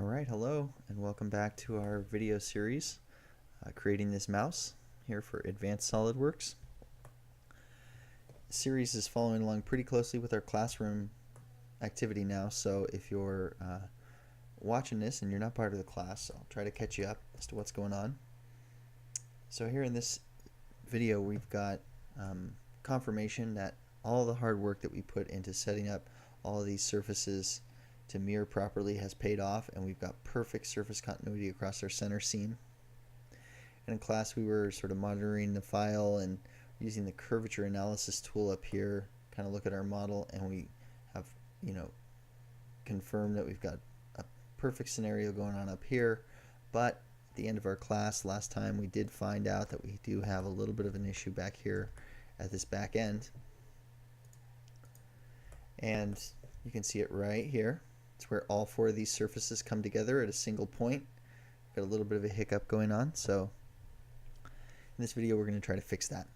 Alright, hello and welcome back to our video series, creating this mouse here for Advanced SolidWorks. The series is following along pretty closely with our classroom activity now, so if you're watching this and you're not part of the class, I'll try to catch you up as to what's going on. So here in this video we've got confirmation that all the hard work that we put into setting up all of these surfaces to mirror properly has paid off, and we've got perfect surface continuity across our center seam. And in class we were sort of monitoring the file and using the curvature analysis tool up here, kind of look at our model, and we have confirmed that we've got a perfect scenario going on up here. But at the end of our class last time we did find out that we do have a little bit of an issue back here at this back end, and you can see it right here. It's where all four of these surfaces come together at a single point. Got a little bit of a hiccup going on, so in this video we're going to try to fix that.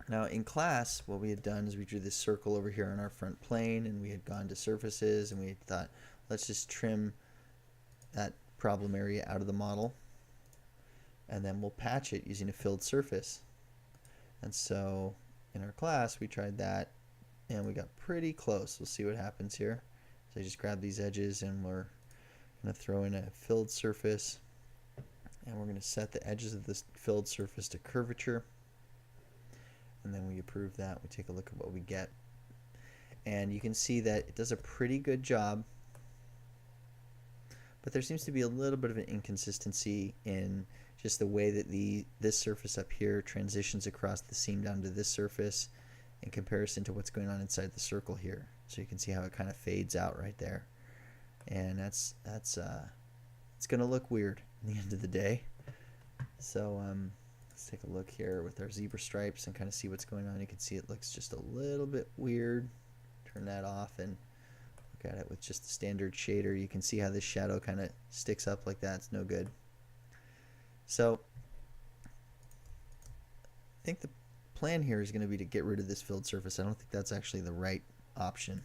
Now in class what we had done is we drew this circle over here on our front plane, and we had gone to surfaces and we had thought, let's just trim that problem area out of the model and then we'll patch it using a filled surface. And so in our class we tried that and we got pretty close. We'll see what happens here. So I just grab these edges and we're going to throw in a filled surface, and we're going to set the edges of this filled surface to curvature, and then we approve that. We take a look at what we get, and you can see that it does a pretty good job, but there seems to be a little bit of an inconsistency in just the way that this surface up here transitions across the seam down to this surface in comparison to what's going on inside the circle here. So you can see how it kind of fades out right there, and it's going to look weird at the end of the day. So let's take a look here with our zebra stripes and kind of see what's going on. You can see it looks just a little bit weird. Turn that off and look at it with just the standard shader. You can see how this shadow kind of sticks up like that. It's no good. So I think the plan here is going to be to get rid of this filled surface. I don't think that's actually the right option.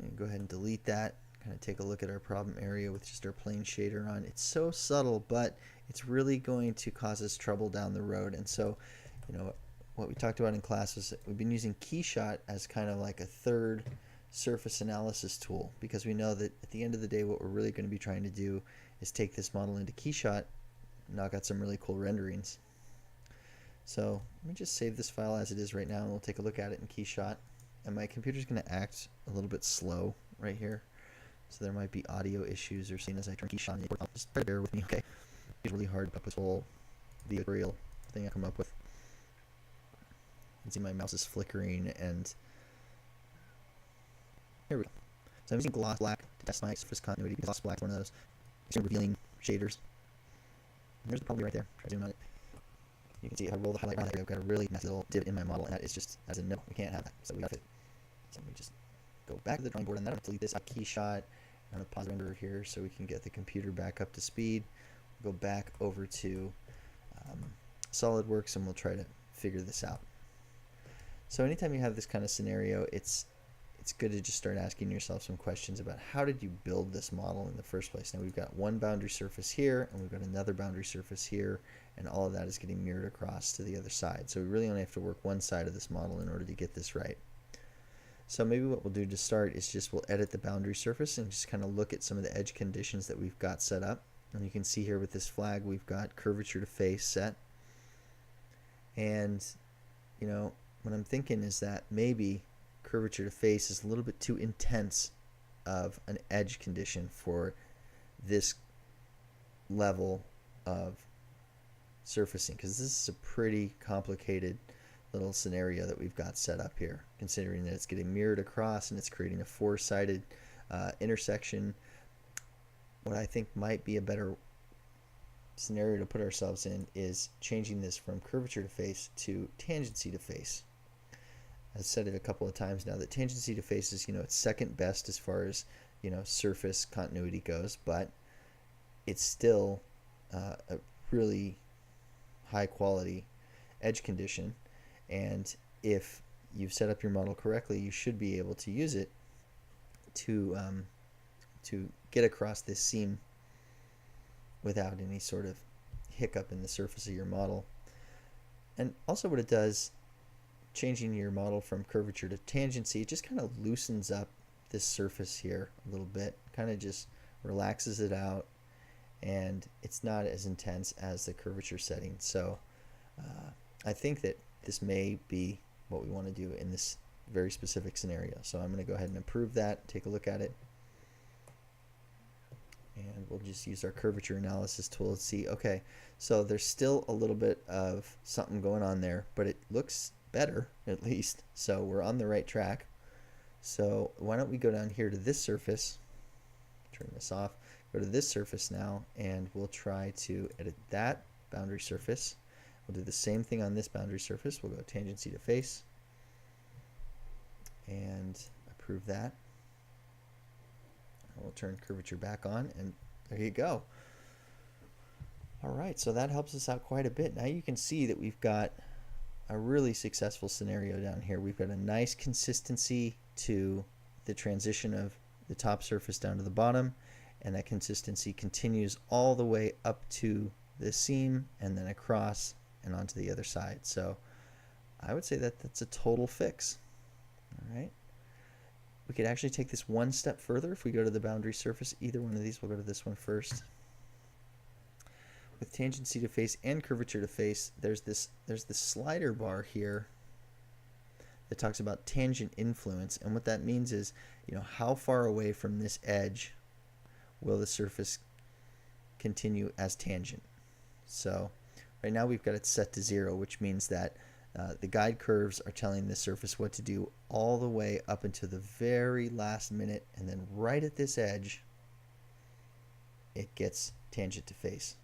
And go ahead and delete that. Kind of take a look at our problem area with just our plain shader on. It's so subtle, but it's really going to cause us trouble down the road. And so, what we talked about in class was that we've been using Keyshot as kind of like a third surface analysis tool, because we know that at the end of the day what we're really going to be trying to do is take this model into Keyshot and knock out some really cool renderings. So let me just save this file as it is right now, and we'll take a look at it in Keyshot. And my computer's going to act a little bit slow right here, so there might be audio issues or something as I turn Keyshot on. Just bear with me, okay? It's really hard to put this whole video thing I come up with. You can see my mouse is flickering, and here we go. So I'm using gloss black to test my surface continuity, because gloss black is one of those extremely revealing shaders. And there's the problem right there. Try to zoom on it. You can see if I roll the highlight around there, I've got a really messy little divot in my model, and that is just, as a no, we can't have that. So we got it. So we just go back to the drawing board on that. I'm going to delete this out Keyshot. I'm going to pause the renderer here so we can get the computer back up to speed. We'll go back over to SolidWorks and we'll try to figure this out. So anytime you have this kind of scenario, it's good to just start asking yourself some questions about how did you build this model in the first place. Now we've got one boundary surface here, and we've got another boundary surface here, and all of that is getting mirrored across to the other side. So we really only have to work one side of this model in order to get this right. So maybe what we'll do to start is we'll edit the boundary surface and just kind of look at some of the edge conditions that we've got set up. And you can see here with this flag we've got curvature to face set. And what I'm thinking is that maybe curvature to face is a little bit too intense of an edge condition for this level of surfacing, because this is a pretty complicated little scenario that we've got set up here, considering that it's getting mirrored across and it's creating a four-sided intersection. What I think might be a better scenario to put ourselves in is changing this from curvature to face to tangency to face. I've said it a couple of times now that tangency to face is, it's second best as far as, surface continuity goes, but it's still a really high quality edge condition, and if you've set up your model correctly, you should be able to use it to to get across this seam without any sort of hiccup in the surface of your model. And also what it does, changing your model from curvature to tangency, it just kind of loosens up this surface here a little bit, kind of just relaxes it out, and it's not as intense as the curvature setting. So I think that this may be what we want to do in this very specific scenario. So I'm going to go ahead and approve that, take a look at it, and we'll just use our curvature analysis tool to see, okay, so there's still a little bit of something going on there, but it looks better at least, so we're on the right track. So why don't we go down here to this surface, turn this off, go to this surface now, and we'll try to edit that boundary surface. We'll do the same thing on this boundary surface. We'll go tangency to face and approve that. We'll turn curvature back on, and there you go. All right, so that helps us out quite a bit. Now you can see that we've got a really successful scenario down here. We've got a nice consistency to the transition of the top surface down to the bottom, and that consistency continues all the way up to the seam and then across and onto the other side. So I would say that that's a total fix. All right. We could actually take this one step further if we go to the boundary surface. Either one of these, we'll go to this one first. With tangency to face and curvature to face, there's this slider bar here that talks about tangent influence, and what that means is, how far away from this edge will the surface continue as tangent. So right now we've got it set to 0, which means that the guide curves are telling the surface what to do all the way up until the very last minute, and then right at this edge it gets tangent to face.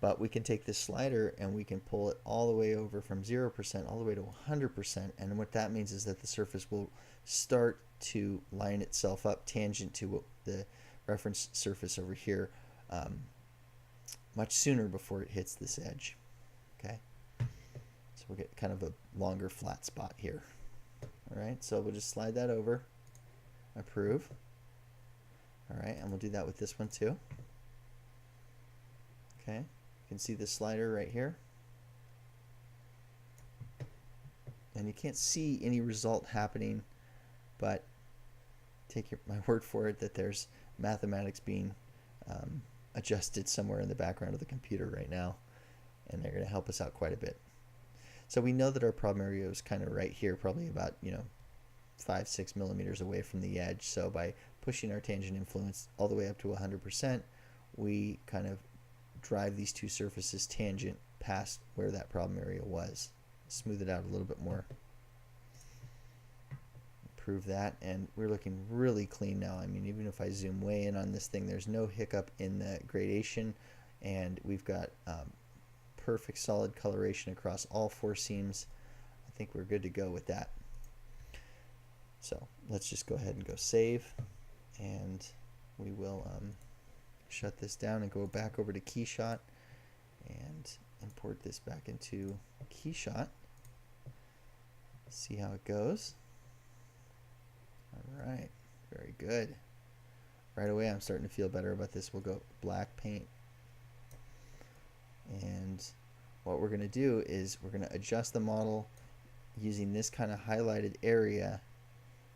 But we can take this slider and we can pull it all the way over from 0% all the way to 100%, and what that means is that the surface will start to line itself up tangent to the reference surface over here much sooner before it hits this edge. Okay, so we'll get kind of a longer flat spot here. All right, so we'll just slide that over, approve. All right, and we'll do that with this one too. Okay, you can see the slider right here, and you can't see any result happening, but take my word for it that there's mathematics being adjusted somewhere in the background of the computer right now, and they're going to help us out quite a bit. So we know that our problem area is kind of right here, probably about 5-6 millimeters away from the edge. So by pushing our tangent influence all the way up to 100%, we kind of drive these two surfaces tangent past where that problem area was. Smooth it out a little bit more. Approve that, and we're looking really clean now. I mean, even if I zoom way in on this thing, there's no hiccup in the gradation, and we've got perfect solid coloration across all 4 seams. I think we're good to go with that. So let's just go ahead and go save, and we will shut this down and go back over to Keyshot and import this back into Keyshot. See how it goes. All right, very good. Right away I'm starting to feel better about this. We'll go black paint, and what we're going to do is we're going to adjust the model using this kind of highlighted area,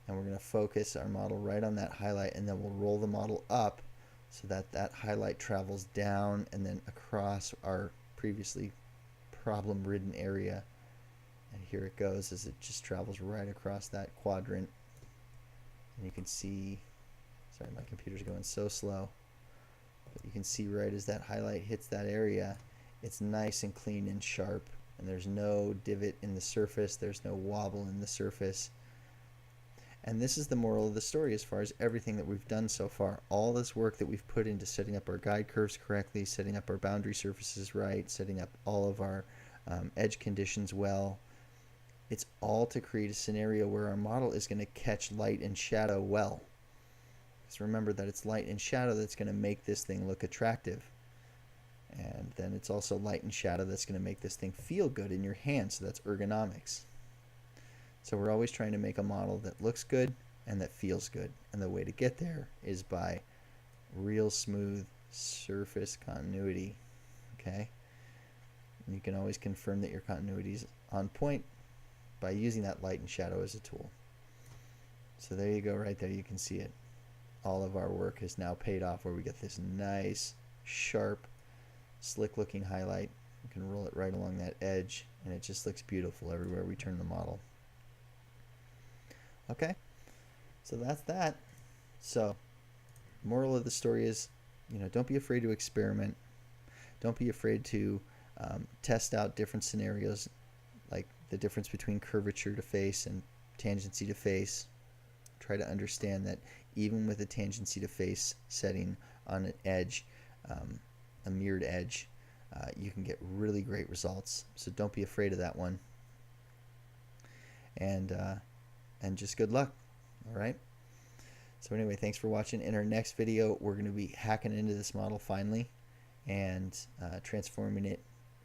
and we're going to focus our model right on that highlight, and then we'll roll the model up so that that highlight travels down and then across our previously problem-ridden area. And here it goes as it just travels right across that quadrant. And you can see, sorry, my computer's going so slow, but you can see right as that highlight hits that area, it's nice and clean and sharp, and there's no divot in the surface, there's no wobble in the surface. And this is the moral of the story as far as everything that we've done so far. All this work that we've put into setting up our guide curves correctly, setting up our boundary surfaces right, setting up all of our edge conditions well, it's all to create a scenario where our model is going to catch light and shadow well. Just remember that it's light and shadow that's going to make this thing look attractive. And then it's also light and shadow that's going to make this thing feel good in your hand, so that's ergonomics. So we're always trying to make a model that looks good, and that feels good. And the way to get there is by real smooth surface continuity. Okay? And you can always confirm that your continuity is on point by using that light and shadow as a tool. So there you go, right there. You can see it. All of our work has now paid off, where we get this nice, sharp, slick looking highlight. You can roll it right along that edge, and it just looks beautiful everywhere we turn the model. Okay, so that's that. So moral of the story is, don't be afraid to experiment. Don't be afraid to test out different scenarios, like the difference between curvature to face and tangency to face. Try to understand that even with a tangency to face setting on an edge, a mirrored edge, you can get really great results. So don't be afraid of that one. And just good luck. All right. So anyway, thanks for watching. In our next video, we're going to be hacking into this model finally and transforming it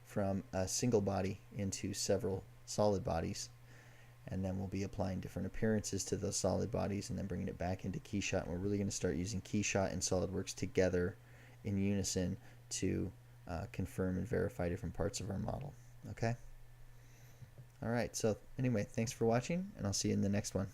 from a single body into several solid bodies. And then we'll be applying different appearances to those solid bodies and then bringing it back into Keyshot. And we're really going to start using Keyshot and SolidWorks together in unison to confirm and verify different parts of our model. Okay? All right. So anyway, thanks for watching, and I'll see you in the next one.